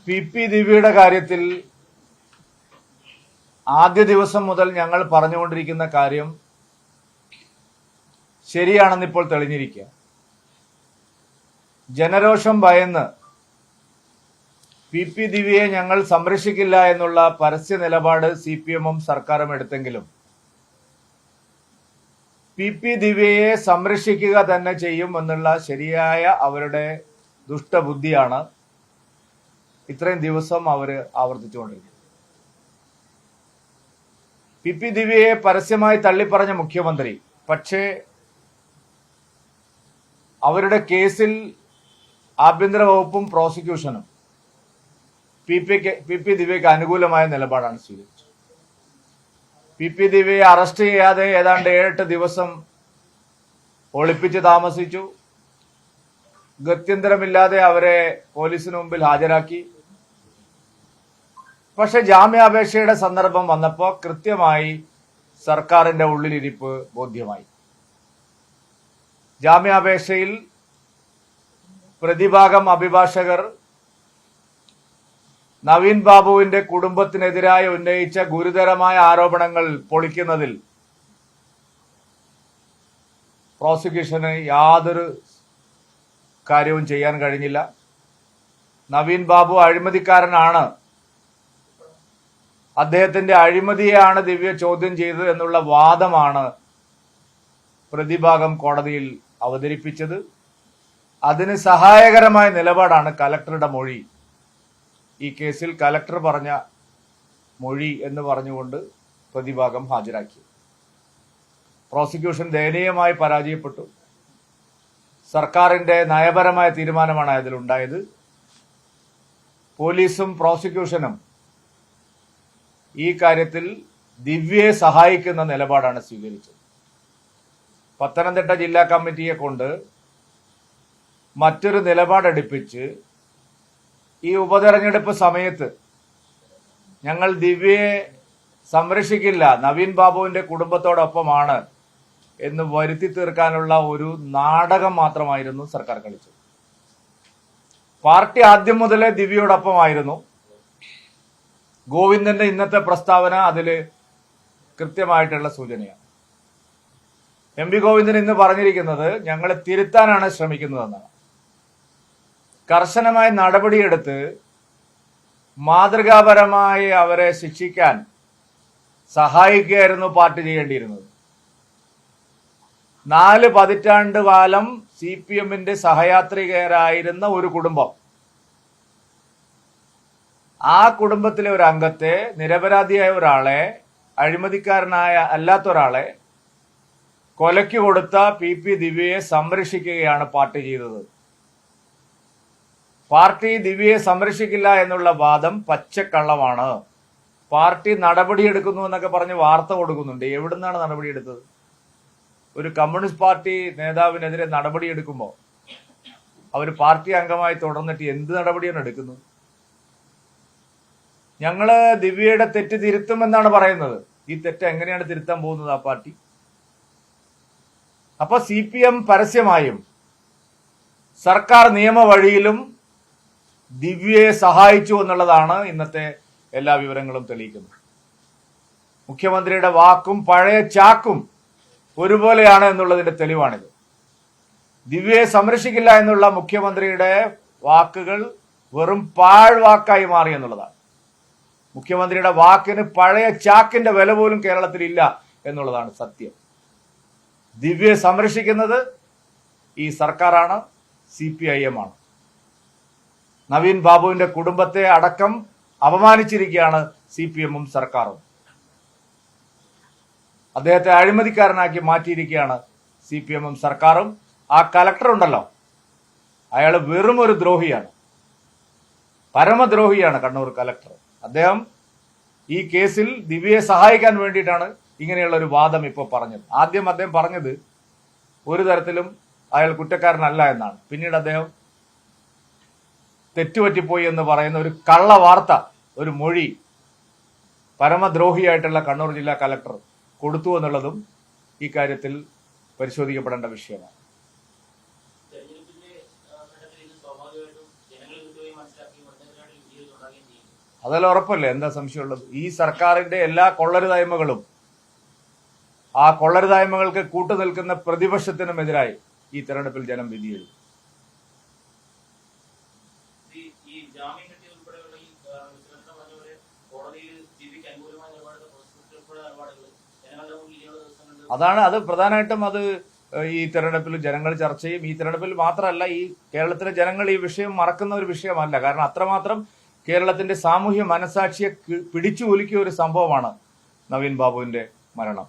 P ദിവ്യയുടെ കാര്യത്തിൽ ആദ്യ ദിവസം മുതൽ ഞങ്ങൾ പറഞ്ഞുകൊണ്ടിരിക്കുന്ന കാര്യം ശരിയാണെന്നിപ്പോൾ തെളിഞ്ഞിരിക്കുക. ജനരോഷം ഭയന്ന് പി ദിവ്യയെ ഞങ്ങൾ സംരക്ഷിക്കില്ല എന്നുള്ള പരസ്യ നിലപാട് CPM-ഉം സർക്കാരും എടുത്തെങ്കിലും പി ദിവ്യയെ സംരക്ഷിക്കുക തന്നെ ചെയ്യും എന്നുള്ള ശരിയായ അവരുടെ ദുഷ്ടബുദ്ധിയാണ് ഇത്രയും ദിവസം അവര് ആവർത്തിച്ചുകൊണ്ടിരിക്കുന്നത്. പി ദിവ്യയെ പരസ്യമായി തള്ളിപ്പറഞ്ഞ മുഖ്യമന്ത്രി പക്ഷേ അവരുടെ കേസിൽ ആഭ്യന്തര വകുപ്പും പ്രോസിക്യൂഷനും പി ദിവ്യയ്ക്ക് അനുകൂലമായ നിലപാടാണ് സ്വീകരിച്ചത്. പി ദിവ്യയെ അറസ്റ്റ് ചെയ്യാതെ ഏതാണ്ട് 7-8 ദിവസം ഒളിപ്പിച്ച് താമസിച്ചു. ഗത്യന്തരമില്ലാതെ അവരെ പോലീസിന് മുമ്പിൽ ഹാജരാക്കി. പക്ഷെ ജാമ്യാപേക്ഷയുടെ സന്ദർഭം വന്നപ്പോൾ കൃത്യമായി സർക്കാരിന്റെ ഉള്ളിലിരിപ്പ് ബോധ്യമായി. ജാമ്യാപേക്ഷയിൽ പ്രതിഭാഗം അഭിഭാഷകർ നവീൻ ബാബുവിന്റെ കുടുംബത്തിനെതിരായി ഉന്നയിച്ച ഗുരുതരമായ ആരോപണങ്ങൾ പൊളിക്കുന്നതിൽ പ്രോസിക്യൂഷന് യാതൊരു കാര്യവും ചെയ്യാൻ കഴിഞ്ഞില്ല. നവീൻ ബാബു അഴിമതിക്കാരനാണ്, അദ്ദേഹത്തിന്റെ അഴിമതിയെയാണ് ദിവ്യ ചോദ്യം ചെയ്തത് എന്നുള്ള വാദമാണ് പ്രതിഭാഗം കോടതിയിൽ അവതരിപ്പിച്ചത്. അതിന് സഹായകരമായ നിലപാടാണ് കലക്ടറുടെ മൊഴി. ഈ കേസിൽ കലക്ടർ പറഞ്ഞ മൊഴി എന്ന് പറഞ്ഞുകൊണ്ട് പ്രതിഭാഗം ഹാജരാക്കി. പ്രോസിക്യൂഷൻ ദയനീയമായി പരാജയപ്പെട്ടു. സർക്കാരിന്റെ നയപരമായ തീരുമാനമാണ് അതിലുണ്ടായത്. പോലീസും പ്രോസിക്യൂഷനും ഈ കാര്യത്തിൽ ദിവ്യയെ സഹായിക്കുന്ന നിലപാടാണ് സ്വീകരിച്ചത്. പത്തനംതിട്ട ജില്ലാ കമ്മിറ്റിയെ കൊണ്ട് മറ്റൊരു നിലപാടെടുപ്പിച്ച് ഈ ഉപതെരഞ്ഞെടുപ്പ് സമയത്ത് ഞങ്ങൾ ദിവ്യയെ സംരക്ഷിക്കില്ല, നവീൻ ബാബുവിന്റെ കുടുംബത്തോടൊപ്പമാണ് എന്ന് വരുത്തി തീർക്കാനുള്ള ഒരു നാടകം മാത്രമായിരുന്നു സർക്കാർ കളിച്ചത്. പാർട്ടി ആദ്യം മുതലേ ദിവ്യയോടൊപ്പമായിരുന്നു. ഗോവിന്ദന്റെ ഇന്നത്തെ പ്രസ്താവന അതില് കൃത്യമായിട്ടുള്ള സൂചനയാണ്. MP ഗോവിന്ദൻ ഇന്ന് പറഞ്ഞിരിക്കുന്നത് ഞങ്ങളെ തിരുത്താനാണ് ശ്രമിക്കുന്നതെന്നാണ്. കർശനമായ നടപടിയെടുത്ത് മാതൃകാപരമായി അവരെ ശിക്ഷിക്കാൻ സഹായിക്കുകയായിരുന്നു പാർട്ടി ചെയ്യേണ്ടിയിരുന്നത്. 4 പതിറ്റാണ്ട് കാലം CPM-ന്റെ സഹയാത്രികരായിരുന്ന ഒരു കുടുംബം, ആ കുടുംബത്തിലെ ഒരു അംഗത്തെ, നിരപരാധിയായ ഒരാളെ, അഴിമതിക്കാരനായ അല്ലാത്ത ഒരാളെ കൊലയ്ക്ക് കൊടുത്ത പി ദിവ്യയെ സംരക്ഷിക്കുകയാണ് പാർട്ടി ചെയ്തത്. പാർട്ടി ദിവ്യയെ സംരക്ഷിക്കില്ല എന്നുള്ള വാദം പച്ചക്കള്ളമാണ്. പാർട്ടി നടപടിയെടുക്കുന്നു എന്നൊക്കെ പറഞ്ഞ് വാർത്ത കൊടുക്കുന്നുണ്ട്. എവിടുന്നാണ് നടപടിയെടുത്തത്? ഒരു കമ്മ്യൂണിസ്റ്റ് പാർട്ടി നേതാവിനെതിരെ നടപടിയെടുക്കുമ്പോൾ അവർ പാർട്ടി അംഗമായി തുടർന്നിട്ട് എന്ത് നടപടിയാണ് എടുക്കുന്നത്? ഞങ്ങള് ദിവ്യയുടെ തെറ്റ് തിരുത്തുമെന്നാണ് പറയുന്നത്. ഈ തെറ്റ് എങ്ങനെയാണ് തിരുത്താൻ പോകുന്നത് ആ പാർട്ടി? അപ്പൊ CPM പരസ്യമായും സർക്കാർ നിയമവഴിയിലും ദിവ്യയെ സഹായിച്ചു എന്നുള്ളതാണ് ഇന്നത്തെ എല്ലാ വിവരങ്ങളും തെളിയിക്കുന്നത്. മുഖ്യമന്ത്രിയുടെ വാക്കും പഴയ ചാക്കും ഒരുപോലെയാണ് എന്നുള്ളതിന്റെ തെളിവാണിത്. ദിവ്യയെ സംരക്ഷിക്കില്ല എന്നുള്ള മുഖ്യമന്ത്രിയുടെ വാക്കുകൾ വെറും പാഴ്വാക്കായി മാറി എന്നുള്ളതാണ്. മുഖ്യമന്ത്രിയുടെ വാക്കിന് പഴയ ചാക്കിന്റെ വില പോലും കേരളത്തിൽ ഇല്ല എന്നുള്ളതാണ് സത്യം. ദിവ്യയെ സംരക്ഷിക്കുന്നത് ഈ സർക്കാരാണ്, CPIM ആണ്. നവീൻ ബാബുവിന്റെ കുടുംബത്തെ അടക്കം അപമാനിച്ചിരിക്കുകയാണ് CPM-ഉം സർക്കാരും. അദ്ദേഹത്തെ അഴിമതിക്കാരനാക്കി മാറ്റിയിരിക്കുകയാണ് CPM-ഉം സർക്കാരും. ആ കലക്ടർ ഉണ്ടല്ലോ, അയാൾ വെറും ഒരു ദ്രോഹിയാണ്, പരമദ്രോഹിയാണ് കണ്ണൂർ കലക്ടർ. അദ്ദേഹം ഈ കേസിൽ ദിവ്യയെ സഹായിക്കാൻ വേണ്ടിയിട്ടാണ് ഇങ്ങനെയുള്ള ഒരു വാദം ഇപ്പോൾ പറഞ്ഞത്. ആദ്യം അദ്ദേഹം പറഞ്ഞത് ഒരു തരത്തിലും അയാൾ കുറ്റക്കാരനല്ല എന്നാണ്. പിന്നീട് അദ്ദേഹം തെറ്റുപറ്റിപ്പോയി എന്ന് പറയുന്ന ഒരു കള്ള വാർത്ത, ഒരു മൊഴി പരമദ്രോഹിയായിട്ടുള്ള കണ്ണൂർ ജില്ലാ കലക്ടർ കൊടുത്തു എന്നുള്ളതും ഈ കാര്യത്തിൽ പരിശോധിക്കപ്പെടേണ്ട വിഷയമാണ്. അതെല്ലാം ഉറപ്പല്ലേ, എന്താ സംശയമുള്ളത്? ഈ സർക്കാരിന്റെ എല്ലാ കൊള്ളരുതായ്മകളും, ആ കൊള്ളരുതായ്മകൾക്ക് കൂട്ടുനിൽക്കുന്ന പ്രതിപക്ഷത്തിനുമെതിരായി ഈ തെരഞ്ഞെടുപ്പിൽ ജനം വിധിയെഴുതും. അത് പ്രധാനമായിട്ടും ഈ തെരഞ്ഞെടുപ്പിൽ ജനങ്ങൾ ചർച്ച ചെയ്യും. ഈ തെരഞ്ഞെടുപ്പിൽ മാത്രമല്ല, ഈ കേരളത്തിലെ ജനങ്ങൾ ഈ വിഷയം മറക്കുന്ന ഒരു വിഷയമല്ല. കാരണം അത്രമാത്രം കേരളത്തിന്റെ സാമൂഹ്യ മനസാക്ഷിയെ പിടിച്ചു കുലുക്കിയ ഒരു സംഭവമാണ് നവീൻ ബാബുവിന്റെ മരണം.